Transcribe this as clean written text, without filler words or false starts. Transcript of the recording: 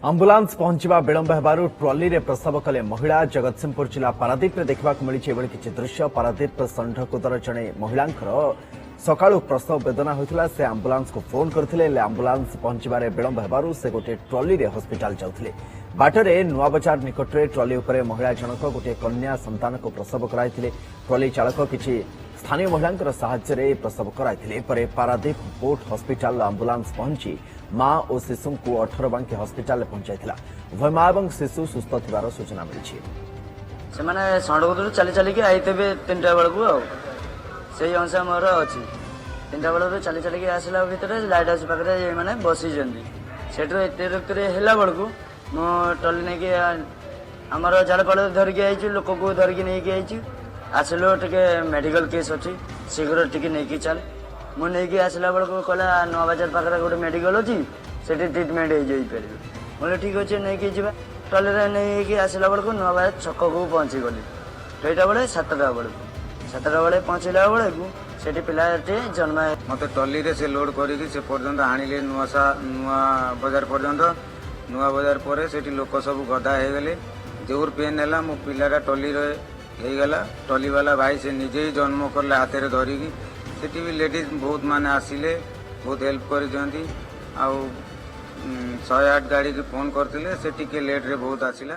Ambulance पहुंचवा विलंब हेबारु trolley रे प्रसव कले महिला। जगतसिंहपुर जिला पारादीप रे देखा मिली किसी दृश्य। पारादीप षंढकुदर जड़े महिला सकाळु प्रसव वेदना होता से आंबुलांस को फोन करथिले। आंबुलांस पहुंचबारे विलंब हेबारु से गोटे ट्रॉली रे हॉस्पिटल जाउथिले। बाटरे नुआबजार निकटरे ट्रॉली उपरे महिला जनक गोटे कन्या संतान को प्रसव कराइथिले। ट्रॉली चालक किसी स्थानीय महिला साहाय्य प्रसव कराइथिले। परे पारादीप बोट हॉस्पिटल आंबुलांस पहुंची मां और शिशु को 18 बांकी हॉस्पिटल पहुंचाइथिला। उभय मां और शिशु सुस्थ थिबार सूचना मिली। से माने सड़क चली चलिक आईते 3टा बेलू से अनुसार मोर अच्छी 3टा बेलू चली चलिक आसला भितर लाइट हाउस पाखे ये मैंने बसी सेठू एत है बेलू मो ट्रॉली नहीं आमर झाड़पाड़ धरिकी आई लोक को धरिकी नहीं आई आसलु टे मेडिकल केस अच्छी शीघ्र टे नहीं चल मुझे आसला बेलू कहला नुआ बाजार पाखे गोटे मेडिकल अच्छी से ट्रिटमेंट हो पारे ठीक अच्छे नहीं जा ट्रॉली नहीं आसला बेलू नुआ बाजार छक को पहुँची गली कईटा बेले 7टा बेले पहुँचला बेलू से पिलाटे जन्म मत ट्रॉली से लोड करके से पर्यंत आनिले नुआ बजार पर्यंत नुआ बजार पर से लोक सब गदा हो गले जोर पेन है मो पिलाटा ट्रॉली होगला ट्रॉली वाला भाई से निजे ही जन्म कले हाथ में धरिकी सेठी भी लेडीज बहुत माने आसिले बहुत हेल्प कर 108 गाड़ी की फोन करते से टिके लेट रे बहुत आसिला।